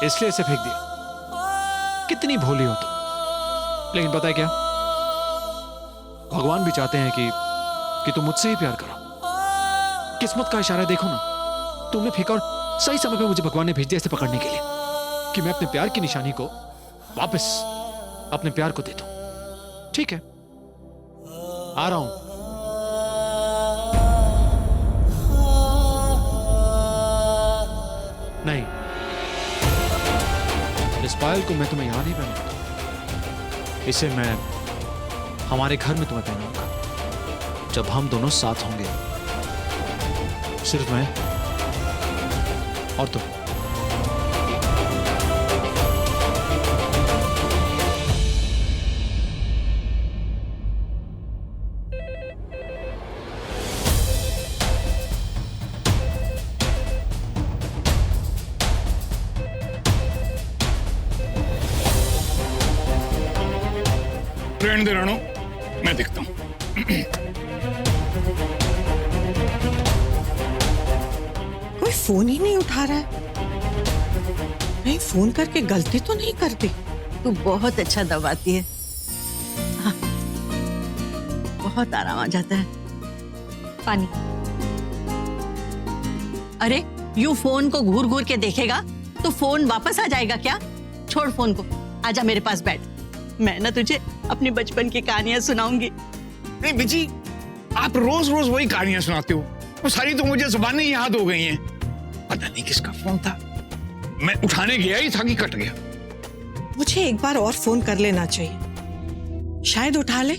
इसलिए इसे फेंक दिया। कितनी भोली हो तुम। लेकिन पता है क्या, भगवान भी चाहते हैं कि तुम मुझसे ही प्यार करो। किस्मत का इशारा देखो ना, तुमने फेंका और सही समय पे मुझे भगवान ने भेज दिया इसे पकड़ने के लिए, कि मैं अपने प्यार की निशानी को वापस अपने प्यार को दे दूं। ठीक है, आ रहा हूं। नहीं, इस पायल को मैं तुम्हें यहां नहीं पहनाऊंगा। इसे मैं हमारे घर में तुम्हें पहनाऊंगा, जब हम दोनों साथ होंगे, सिर्फ मैं और तुम। रहने दे राणो, मैं देखता हूं। कोई फोन ही नहीं उठा रहा है। कहीं फोन करके गलती तो नहीं कर दी? तू बहुत अच्छा दबाती है। हाँ, बहुत आराम आ जाता है। पानी। अरे यूं फोन को घूर घूर के देखेगा तो फोन वापस आ जाएगा क्या? छोड़ फोन को, आजा मेरे पास बैठ। मैं ना तुझे अपनी बचपन की कहानियां सुनाऊंगी। नहीं बिजी, आप रोज रोज वही कहानियां सुनाते हो। वो सारी तो मुझे जुबानी याद हो गई हैं। पता नहीं किसका फोन था, मैं उठाने गया ही था कि कट गया। मुझे एक बार और फोन कर लेना चाहिए, शायद उठा ले।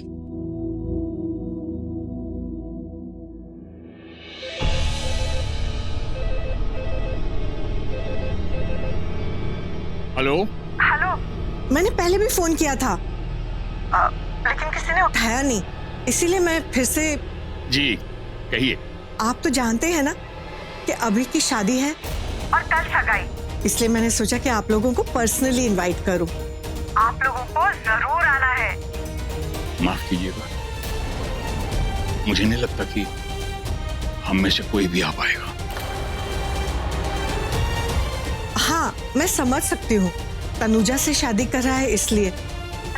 हेलो हेलो, मैंने पहले भी फोन किया था, लेकिन किसी ने उठाया नहीं, इसीलिए मैं फिर से। जी कहिए। आप तो जानते हैं ना कि अभी की शादी है और कल सगाई, इसलिए मैंने सोचा कि आप लोगों को पर्सनली इनवाइट करूं। आप लोगों को जरूर आना है। माफ कीजिएगा, मुझे नहीं लगता कि हम में से कोई भी आ पाएगा। हाँ, मैं समझ सकती हूँ, तनुजा से शादी कर रहा है इसलिए,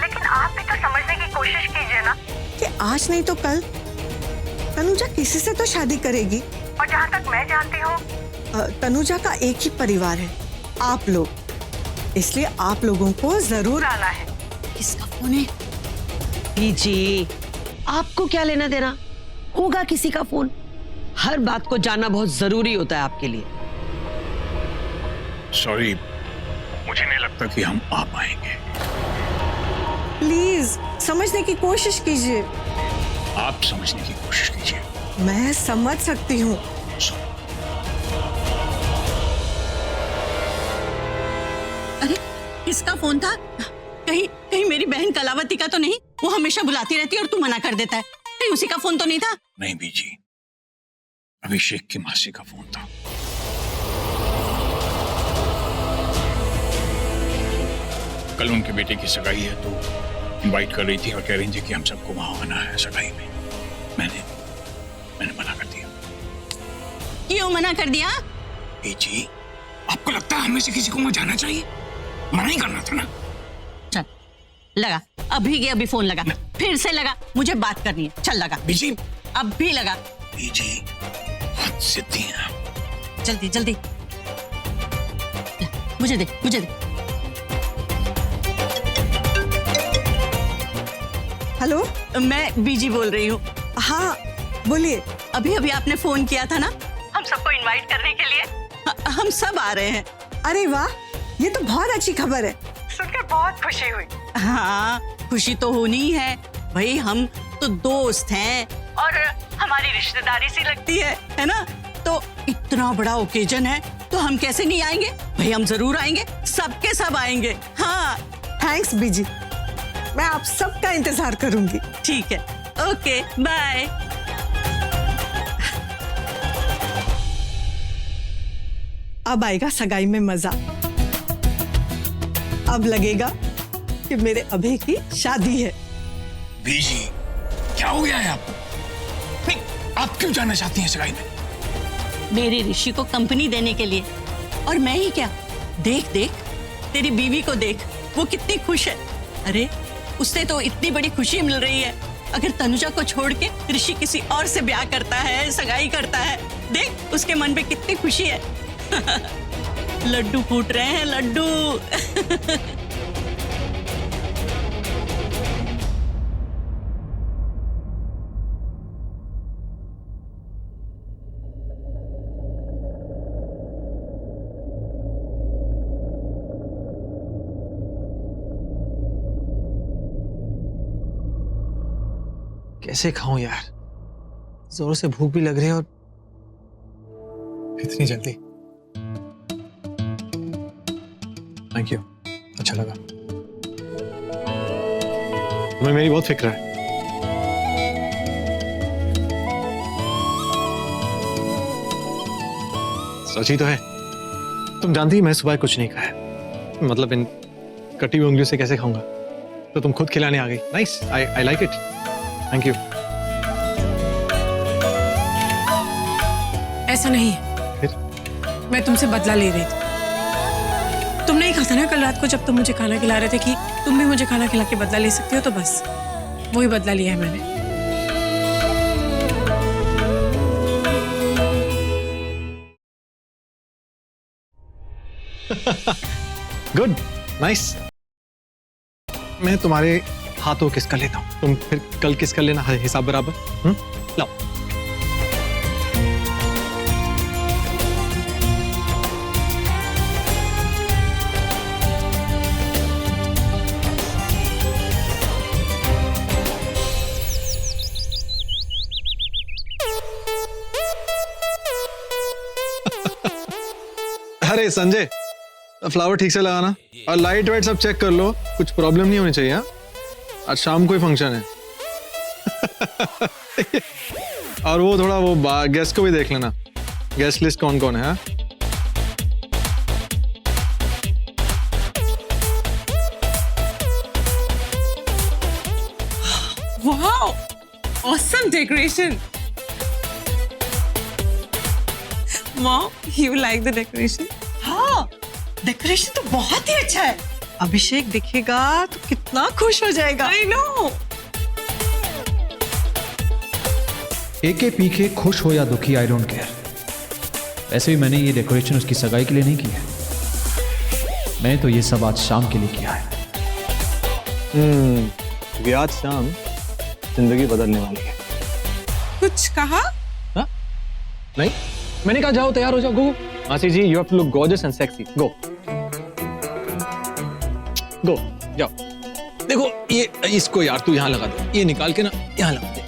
लेकिन आप भी तो समझने की कोशिश कीजिए ना कि आज नहीं तो कल तनुजा किसी से तो शादी करेगी। और जहाँ तक मैं जानती हूँ, तनुजा का एक ही परिवार है, आप लोग, इसलिए आप लोगों को जरूर आना है। किसका फोन है? जी, आपको क्या लेना देना? होगा किसी का फोन। हर बात को जानना बहुत जरूरी होता है आपके लिए। सॉरी, मुझे नहीं लगता कि हम आ पाएंगे। प्लीज समझने की कोशिश कीजिए। आप समझने की कोशिश कीजिए। मैं समझ सकती हूँ। अरे किसका फोन था? कहीं कहीं मेरी बहन कलावती का तो नहीं? वो हमेशा बुलाती रहती है और तू मना कर देता है। कहीं उसी का फोन तो नहीं था? नहीं बीजी, अभिषेक की मासी का फोन था। कल उनके बेटे की सगाई है तो इनवाइट कर रही थी और कह रही थी कि हम सबको वहां आना है सगाई में। मैंने मना कर दिया। क्यों मना कर दिया? जी, आपको लगता है हमें से किसी को वहां जाना चाहिए? मना ही करना था ना। चल लगा, अभी के अभी फोन लगा, फिर से लगा, मुझे बात करनी है। चल लगा बीजी। अब भी लगा। बीजी बहुत जिद्दी हैं आप। जल्दी जल्दी, मुझे दे, मुझे दे। हेलो, मैं बीजी बोल रही हूँ। हाँ बोलिए। अभी अभी आपने फोन किया था ना हम सबको इनवाइट करने के लिए। हम सब आ रहे हैं। अरे वाह, ये तो बहुत अच्छी खबर है, सुनकर बहुत खुशी हुई। हाँ, खुशी तो होनी ही है भाई, हम तो दोस्त हैं और हमारी रिश्तेदारी सी लगती है ना? तो इतना बड़ा ओकेजन है तो हम कैसे नहीं आएंगे भाई? हम जरूर आएंगे, सबके सब आएंगे। हाँ थैंक्स बीजी, मैं आप सबका इंतजार करूंगी। ठीक है, ओके बाय। अब आएगा सगाई में मजा। अब लगेगा कि मेरे अभय की शादी है। बीजी क्या हो गया है आपको? नहीं, आप क्यों जाना चाहती हैं सगाई में? मेरी ऋषि को कंपनी देने के लिए। और मैं ही क्या, देख देख तेरी बीवी को देख, वो कितनी खुश है। अरे उससे तो इतनी बड़ी खुशी मिल रही है। अगर तनुजा को छोड़ के ऋषि किसी और से ब्याह करता है, सगाई करता है, देख उसके मन में कितनी खुशी है। लड्डू फूट रहे हैं, लड्डू। कैसे खाऊं यार, जोर से भूख भी लग रही है और इतनी जल्दी। थैंक यू, अच्छा लगा। तुम्हें मेरी बहुत फिक्र है। सच ही तो है। तुम जानती ही मैं सुबह कुछ नहीं खाया, मतलब इन कटी हुई उंगलियों से कैसे खाऊंगा, तो तुम खुद खिलाने आ गई। Nice, I like it, thank you. ऐसा नहीं, फिर मैं तुमसे बदला ले रही थी। तुम नहीं कहा था ना कल रात को जब तुम मुझे खाना खिला रहे थे कि तुम भी मुझे खाना खिला के बदला ले सकती हो, तो बस वही बदला लिया है मैंने। Good, nice. मैं तुम्हारे हाथों किसका लेता हूँ, तुम फिर कल किसका लेना, हिसाब बराबर। लाओ। अरे संजय, फ्लावर ठीक से लगाना और लाइट वाइट सब चेक कर लो, कुछ प्रॉब्लम नहीं होनी चाहिए। आज शाम को ही फंक्शन है। और वो थोड़ा वो गेस्ट को भी देख लेना, गेस्ट लिस्ट कौन कौन है। Wow, awesome decoration. Mom, you like the decoration? हाँ, डेकोरेशन तो बहुत ही अच्छा है। अभिषेक दिखेगा तो कितना खुश हो जाएगा। I know. एके पीके खुश हो या दुखी, आई डोंट केयर। वैसे भी मैंने ये डेकोरेशन उसकी सगाई के लिए नहीं की है, मैंने तो ये सब आज शाम के लिए किया है। क्योंकि आज शाम जिंदगी बदलने वाली है। कुछ कहा? हाँ? नहीं, मैंने कहा जाओ तैयार हो जाओ, गो। मासी जी, you have to look gorgeous and sexy, go go, जाओ। देखो ये, इसको यार तू यहाँ लगा दे, ये निकाल के ना यहाँ लगा दे।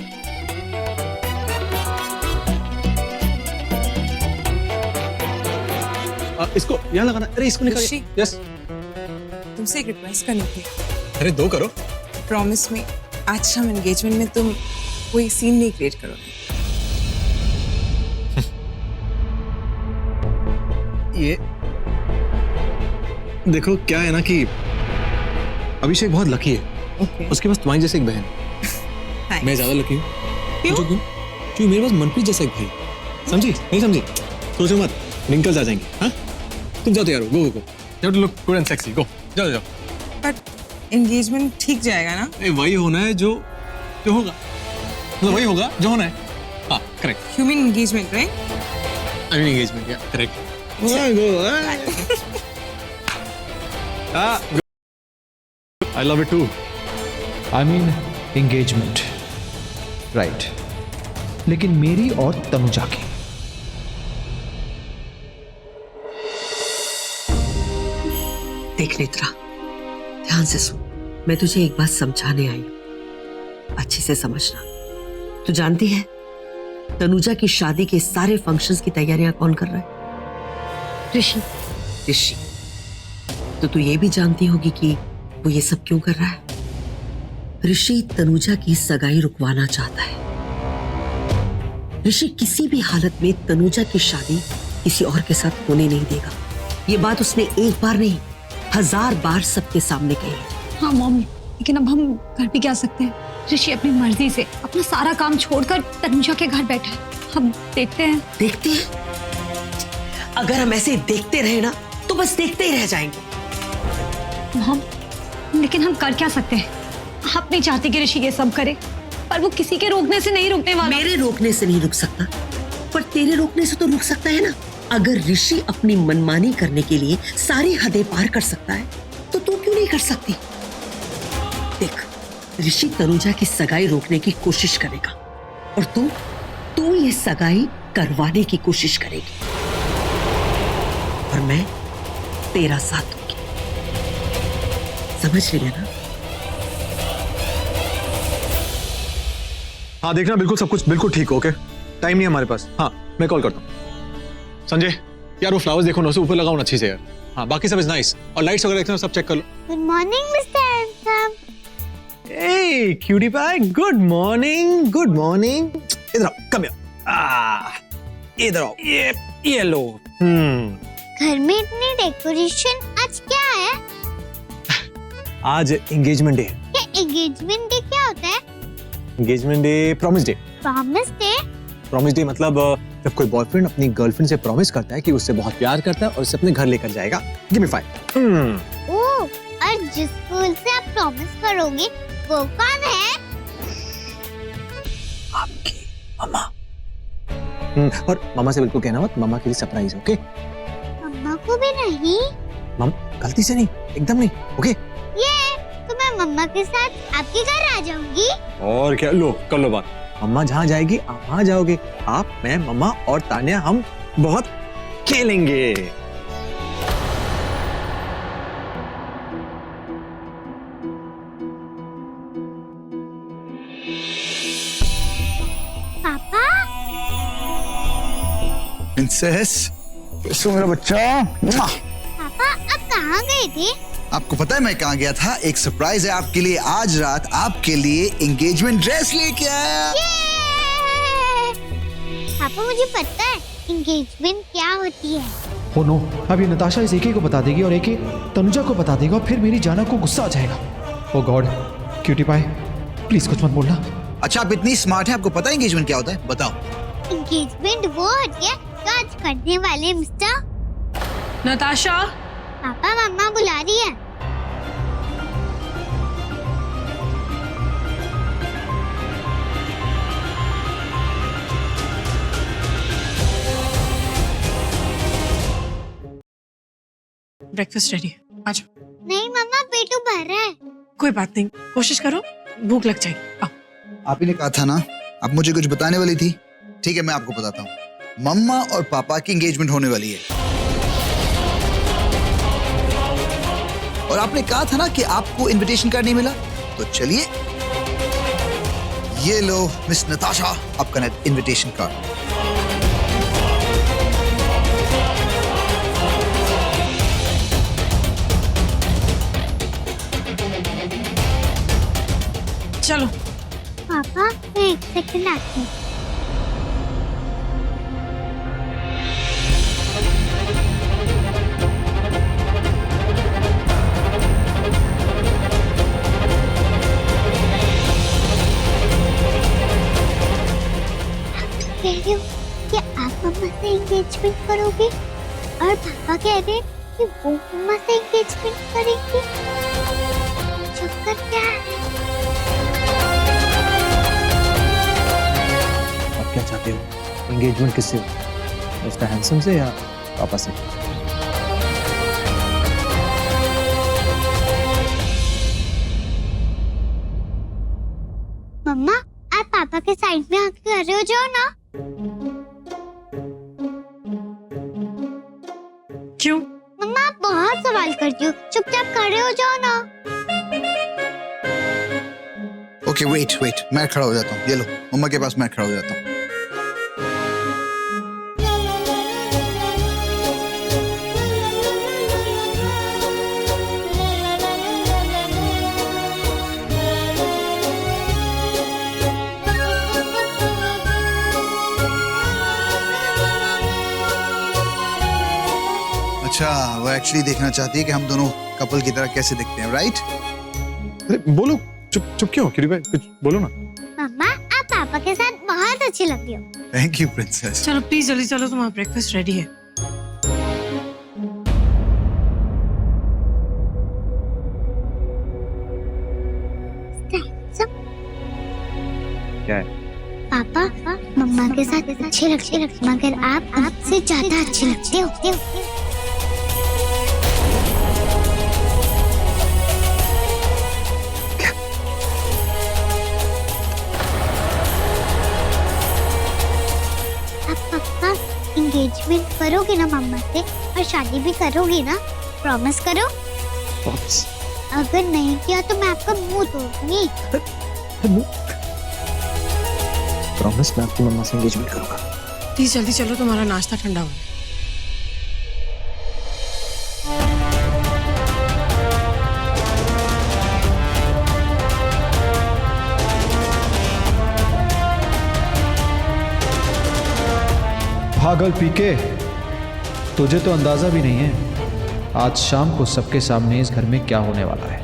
इसको यहाँ लगाना। अरे इसको निकाल। ऋषि। यस। तुमसे एक रिक्वेस्ट करनी थी। अरे दो करो। प्रॉमिस में आज शाम एंगेजमेंट में तुम कोई सीन नहीं क्रिएट करोगे। ये देखो क्या है ना कि अभिषेक बहुत लकी है। ओके। उसके पास तुम्हारी जैसे एक बहन। मैं ज्यादा लकी हूँ। क्यों? क्यों मेरे पास मनप्रीत जैसा एक भाई। समझी नहीं समझी? सोचो मत, रिंकल्स आ जाएंगे। हाँ, तुम जाओ तैयार हो, go go go, you too look good and sexy, go, जाओ जाओ। बट एंगेजमेंट ठीक जाएगा ना? वही होना है जो जो होगा, मतलब वही होगा जो होना है। हाँ, correct. You mean engagement, right? I mean engagement, yeah, correct. I love it too. I mean engagement, right, लेकिन मेरी और तनुजा की। देख नेत्रा, ध्यान से सुन, मैं तुझे एक बात समझाने आई हूं, अच्छे से समझना। तू जानती है तनुजा की शादी के सारे फंक्शंस की तैयारियां कौन कर रहा है? ऋषि। ऋषि। तो तू ये भी जानती होगी कि वो ये सब क्यों कर रहा है? ऋषि तनुजा की सगाई रुकवाना चाहता है। ऋषि किसी भी हालत में तनुजा की शादी किसी और के साथ होने नहीं देगा। ये बात उसने एक बार नहीं 1000 बार सबके सामने कही है। हाँ मम्मी, लेकिन अब हम घर भी क्या सकते हैं? ऋषि अपनी मर्जी से अपना सारा काम छोड़कर तनुजा के घर बैठा है। हम देखते हैं। देखते हैं? अगर हम ऐसे देखते रहे ना तो बस देखते ही रह जाएंगे। मॉम, लेकिन हम कर क्या सकते हैं? आप नहीं चाहते कि ऋषि ये सब करे, पर वो किसी के रोकने से नहीं रुकने वाला। मेरे रोकने से नहीं रुक सकता, पर तेरे रोकने से तो रुक सकता है ना। अगर ऋषि अपनी मनमानी करने के लिए सारी हदें पार कर सकता है तो तू क्यों नहीं कर सकती? देख, ऋषि तनुजा की सगाई रोकने की कोशिश करेगा और तू ये सगाई करवाने की कोशिश करेगी, और मैं तेरा साथ दूंगी। समझ रही है ना? हाँ देखना, बिल्कुल सब कुछ बिल्कुल ठीक हो। ओके, टाइम नहीं है हमारे पास। हाँ मैं कॉल करता हूँ। संजय यार वो फ्लावर्स देखो ना, उसे ऊपर लगाओ ना अच्छी से यार। हाँ बाकी सब इज नाइस, और लाइट्स वगैरह देखना, सब चेक कर लो। Good morning mister handsome. Hey, cutie pie. Good morning. Good morning. इधर आओ, come here. इधर आओ। ये लो। घर में इतनी डेकोरेशन, आज क्या है? आज एंगेजमेंट डे। ये एंगेजमेंट डे क्या होता है? Engagement day, promise day. Promise day? Promise day मतलब जब कोई बॉयफ्रेंड अपनी गर्लफ्रेंड से प्रॉमिस करता है कि उससे बहुत प्यार करता है और उसे अपने घर लेकर जाएगा। Give me 5। ओह, और जिस स्कूल से आप प्रॉमिस करोगे वो कौन है? आपकी मम्मा। और मम्मा से बिल्कुल कहना मत, मम्मा के लिए सरप्राइज। ओके? मम्मा को भी नहीं? गलती से नहीं, एकदम नहीं। ओके? ये तो मैं मम्मा के साथ आपके घर आ जाऊंगी। और क्या, लो कर लो बात। मम्मा जहाँ जाएगी आप वहाँ जाओगे। आप, मैं, मम्मा और तान्या हम बहुत खेलेंगे। पापा, प्रिंसेस, कैसे मेरा बच्चा? पापा आप कहाँ गए थे? आपको पता है मैं कहाँ गया था? एक सरप्राइज है आपके लिए। आज रात आपके लिए एंगेजमेंट ड्रेस लेके आया। ये! पापा मुझे पता है एंगेजमेंट क्या होती है। हो नो, अब ये नताशा इस एके को बता देगी और एके तनुजा को बता देगा, और फिर मेरी जाना को गुस्सा आ जाएगा। ओ गॉड, क्यूटी पाई प्लीज कुछ मत बोलना। अच्छा आप इतनी स्मार्ट हैं, आपको पता है एंगेजमेंट क्या होता है? बताओ। एंगेजमेंट वो होती है जो आज करने वाले मिस्टर। नताशा, पापा मम्मा बुला रही है। ब्रेकफास्ट रेडी है, आ जाओ। नहीं मम्मा, पेट भर रहा है। कोई बात नहीं, कोशिश करो, भूख लग जाएगी। आओ। आप ही ने कहा था ना आप मुझे कुछ बताने वाली थी। ठीक है मैं आपको बताता हूँ। मम्मा और पापा की एंगेजमेंट होने वाली है, और आपने कहा था ना कि आपको इनविटेशन कार्ड नहीं मिला, तो चलिए ये लो मिस नताशा, आपका इनविटेशन कार्ड। चलो। पापा मैं एक सेकंड आती हूँ। कह रही हूँ कि आप मम्मा से एंगेजमेंट करोगे और पापा कह रहे हैं कि वो मम्मा से एंगेजमेंट करेंगे। चक्कर क्या है? आप क्या चाहते हो? एंगेजमेंट किससे हो? मिस्टर हैंडसम से या पापा से? मम्मा आप पापा के साइड में आके खड़े हो जाओ ना। क्यों? मम्मा आप बहुत सवाल करती हो, चुपचाप खड़े हो जाओ ना। ओके वेट मैं खड़ा हो जाता हूँ। ये लो मम्मा के पास मैं खड़ा हो जाता हूँ। अच्छा वो एक्चुअली देखना चाहती है कि हम दोनों कपल की तरह कैसे दिखते हैं, राइट? अरे बोलो, चुप क्यों? क्यूटी भाई कुछ बोलो ना। मम्मा आप पापा के साथ बहुत अच्छी लगती हो। Thank you princess. चलो प्लीज जल्दी चलो, तुम्हारा ब्रेकफास्ट रेडी है। के साथ अच्छे लगते मगर आप आपसे ज्यादा अच्छे लगते हो। आप पक्का एंगेजमेंट करोगे ना मम्मा से और शादी भी करोगे ना? प्रॉमिस करो। अगर नहीं किया तो मैं आपका मुंह तोड़ूंगी। प्रॉमिस मैं आपकी मम्मा से एंगेजमेंट करूंगा। प्लीज जल्दी चलो, तुम्हारा नाश्ता ठंडा हो। पागल पीके, तुझे तो अंदाजा भी नहीं है आज शाम को सबके सामने इस घर में क्या होने वाला है।